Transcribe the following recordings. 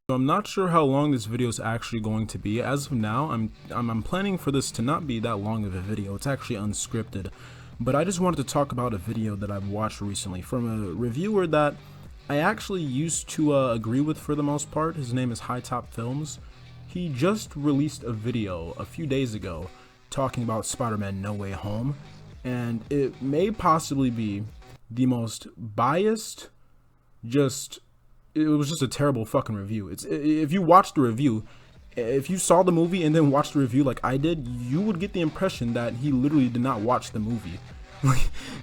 So I'm not sure how long this video is actually going to be. As of now, I'm planning for this to not be that long of a video. It's actually unscripted. But I just wanted to talk about a video that I've watched recently from a reviewer that I actually used to agree with for the most part. His name is HiTop Films. He just released a video a few days ago talking about Spider-Man No Way Home, and it may possibly be the most biased, it was just a terrible fucking review. If you watched the review, if you saw the movie and then watched the review like I did, you would get the impression that he literally did not watch the movie.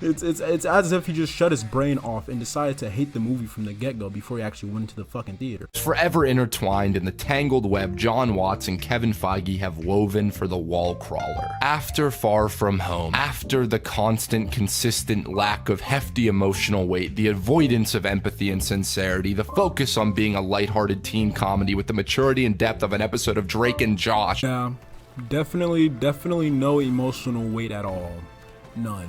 It's as if he just shut his brain off and decided to hate the movie from the get-go before he actually went into the fucking theater. Forever intertwined in the tangled web John Watts and Kevin Feige have woven for the wall crawler. After Far From Home, after the constant, consistent lack of hefty emotional weight, the avoidance of empathy and sincerity, the focus on being a lighthearted teen comedy with the maturity and depth of an episode of Drake and Josh. Yeah, definitely no emotional weight at all. None.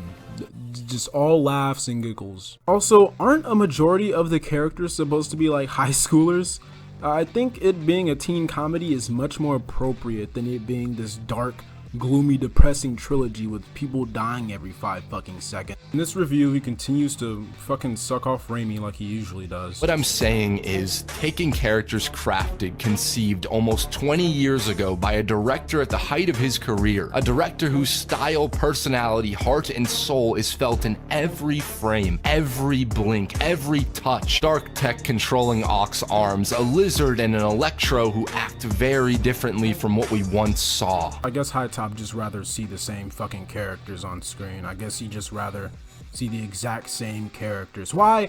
Just all laughs and giggles. Also, aren't a majority of the characters supposed to be like high schoolers? I think it being a teen comedy is much more appropriate than it being this dark, gloomy, depressing trilogy with people dying every 5 fucking seconds. In this review, he continues to fucking suck off Raimi like he usually does. What I'm saying is, taking characters crafted, conceived almost 20 years ago by a director at the height of his career, a director whose style, personality, heart, and soul is felt in every frame, every blink, every touch. Dark tech controlling Ock's arms, a lizard and an Electro who act very differently from what we once saw. I guess HiTop just rather see the same fucking characters on screen. I guess he just rather see the exact same characters. Why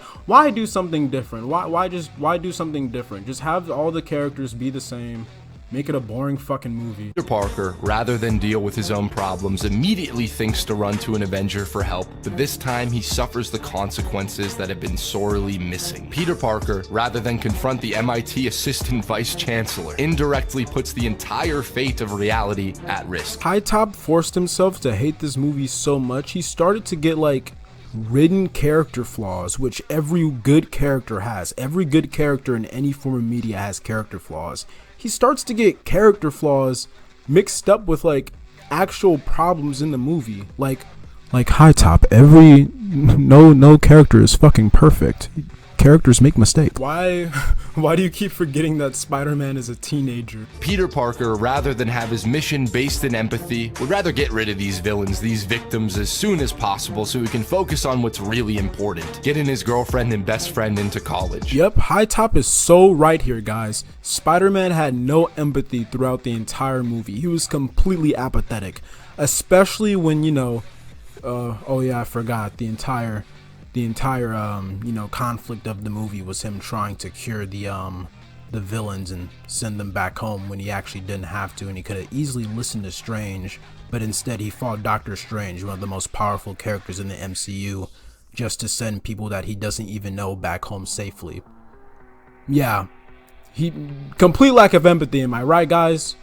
do something different? Why do something different? Just have all the characters be the same. Make it a boring fucking movie. Peter Parker, rather than deal with his own problems, immediately thinks to run to an Avenger for help, but this time he suffers the consequences that have been sorely missing. Peter Parker, rather than confront the MIT Assistant Vice Chancellor, indirectly puts the entire fate of reality at risk. HiTop forced himself to hate this movie so much, he started to get like written character flaws, which every good character has. Every good character in any form of media has character flaws. He starts to get character flaws mixed up with like actual problems in the movie. Like HiTop, no character is fucking perfect. Characters make mistakes. Why do you keep forgetting that Spider-Man is a teenager? Peter Parker, rather than have his mission based in empathy, would rather get rid of these villains, these victims, as soon as possible so he can focus on what's really important, getting his girlfriend and best friend into college. Yep, HiTop is so right here, guys. Spider-Man had no empathy throughout the entire movie. He was completely apathetic, especially when, oh yeah, I forgot, the entire conflict of the movie was him trying to cure the villains and send them back home when he actually didn't have to, and he could have easily listened to Strange, but instead he fought Doctor Strange, one of the most powerful characters in the MCU, just to send people that he doesn't even know back home safely. Yeah, complete lack of empathy, am I right, guys?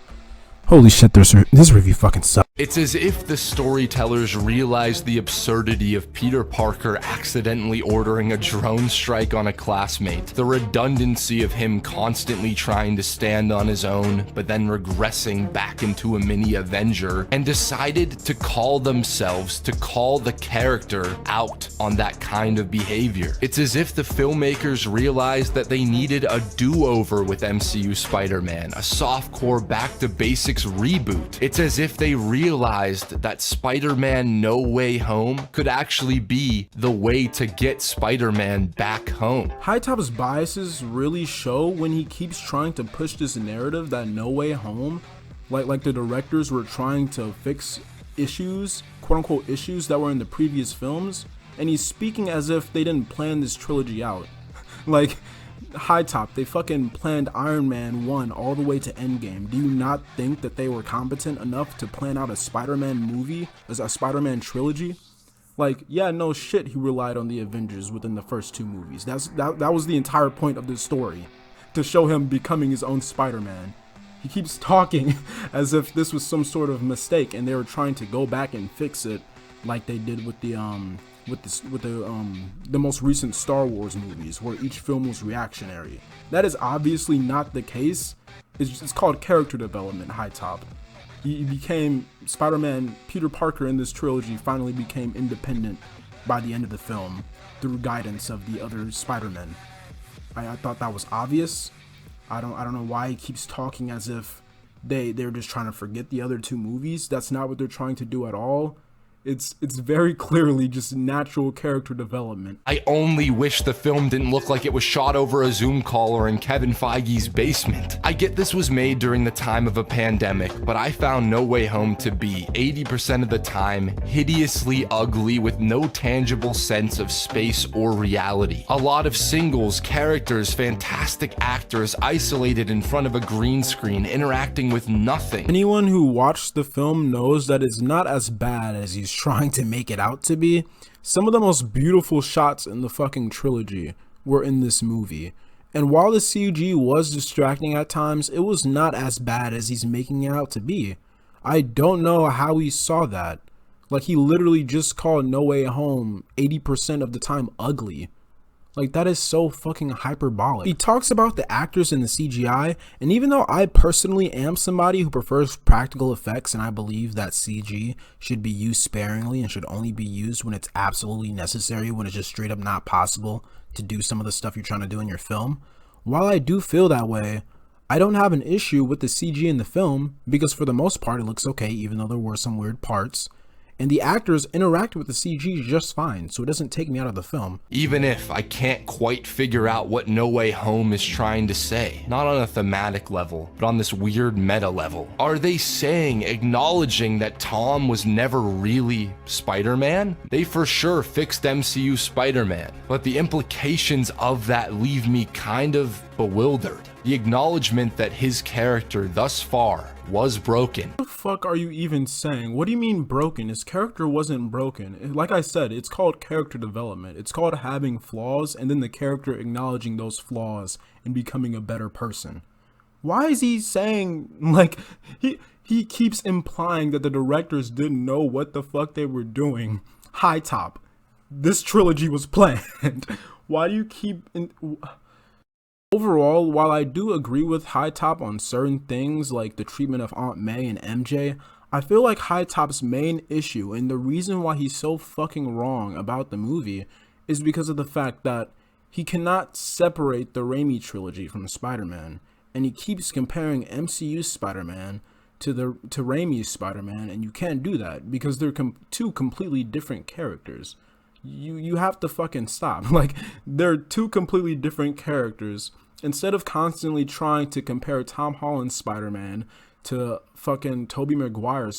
Holy shit, this review fucking sucks. It's as if the storytellers realized the absurdity of Peter Parker accidentally ordering a drone strike on a classmate, the redundancy of him constantly trying to stand on his own, but then regressing back into a mini Avenger, and decided to call the character out on that kind of behavior. It's as if the filmmakers realized that they needed a do-over with MCU Spider-Man, a softcore back-to-basics reboot. It's as if they realized that Spider-Man No Way Home could actually be the way to get Spider-Man back home. HiTop's biases really show when he keeps trying to push this narrative that No Way Home, like the directors were trying to fix issues, quote-unquote issues that were in the previous films, and he's speaking as if they didn't plan this trilogy out. Like, HiTop, they fucking planned Iron Man 1 all the way to Endgame. Do you not think that they were competent enough to plan out a Spider-Man movie, as a Spider-Man trilogy? Like, yeah, no shit, he relied on the Avengers within the first 2 movies. That was the entire point of this story, to show him becoming his own Spider-Man. He keeps talking as if this was some sort of mistake and they were trying to go back and fix it, like they did with the with the most recent Star Wars movies, where each film was reactionary. That is obviously not the case. It's called character development, HiTop. He became Spider-Man. Peter Parker in this trilogy finally became independent by the end of the film through guidance of the other Spider-Men. I thought that was obvious. I don't know why he keeps talking as if they're just trying to forget the other two movies. That's not what they're trying to do at all. It's very clearly just natural character development. I only wish the film didn't look like it was shot over a Zoom call or in Kevin Feige's basement. I get this was made during the time of a pandemic, but I found No Way Home to be 80% of the time hideously ugly with no tangible sense of space or reality. A lot of singles, characters, fantastic actors isolated in front of a green screen interacting with nothing. Anyone who watched the film knows that it's not as bad as he's trying to make it out to be. Some of the most beautiful shots in the fucking trilogy were in this movie. And while the CG was distracting at times, it was not as bad as he's making it out to be. I don't know how he saw that. Like, he literally just called No Way Home 80% of the time ugly. Like, that is so fucking hyperbolic. He talks about the actors and the CGI, and even though I personally am somebody who prefers practical effects and I believe that CG should be used sparingly and should only be used when it's absolutely necessary, when it's just straight up not possible to do some of the stuff you're trying to do in your film, while I do feel that way, I don't have an issue with the CG in the film, because for the most part it looks okay, even though there were some weird parts. And the actors interact with the CG just fine, so it doesn't take me out of the film. Even if I can't quite figure out what No Way Home is trying to say, not on a thematic level, but on this weird meta level. Are they saying, acknowledging that Tom was never really Spider-Man? They for sure fixed MCU Spider-Man, but the implications of that leave me kind of bewildered. The acknowledgement that his character thus far was broken. What the fuck are you even saying? What do you mean broken? His character wasn't broken. Like I said, it's called character development. It's called having flaws and then the character acknowledging those flaws and becoming a better person. Why is he saying, like, he keeps implying that the directors didn't know what the fuck they were doing? HiTop. This trilogy was planned. Why do you keep... Overall, while I do agree with HiTop on certain things like the treatment of Aunt May and MJ, I feel like HiTop's main issue and the reason why he's so fucking wrong about the movie is because of the fact that he cannot separate the Raimi trilogy from Spider-Man, and he keeps comparing MCU Spider-Man to Raimi's Spider-Man, and you can't do that because they're two completely different characters. You have to fucking stop. Like, they're two completely different characters. Instead of constantly trying to compare Tom Holland's Spider-Man to fucking Tobey Maguire's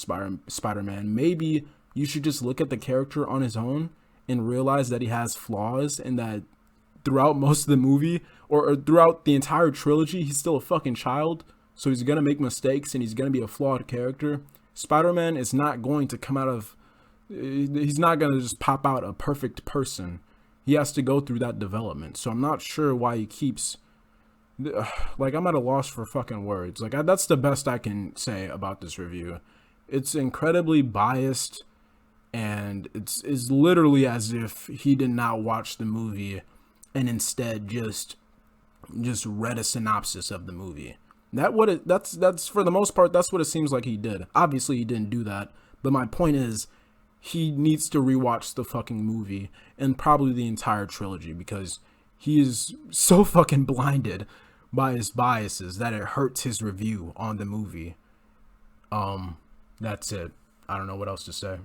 Spider-Man, maybe you should just look at the character on his own and realize that he has flaws, and that throughout most of the movie or throughout the entire trilogy, he's still a fucking child. So he's gonna make mistakes and he's gonna be a flawed character. Spider-Man is not going to come out of... He's not gonna just pop out a perfect person. He has to go through that development. So I'm not sure why he keeps... Like, I'm at a loss for fucking words. Like, that's the best I can say about this review. It's incredibly biased, and it's literally as if he did not watch the movie and instead just read a synopsis of the movie. That's for the most part, that's what it seems like he did. Obviously, he didn't do that, but my point is, he needs to rewatch the fucking movie and probably the entire trilogy, because he is so fucking blinded by his biases that it hurts his review on the movie. That's it. I don't know what else to say.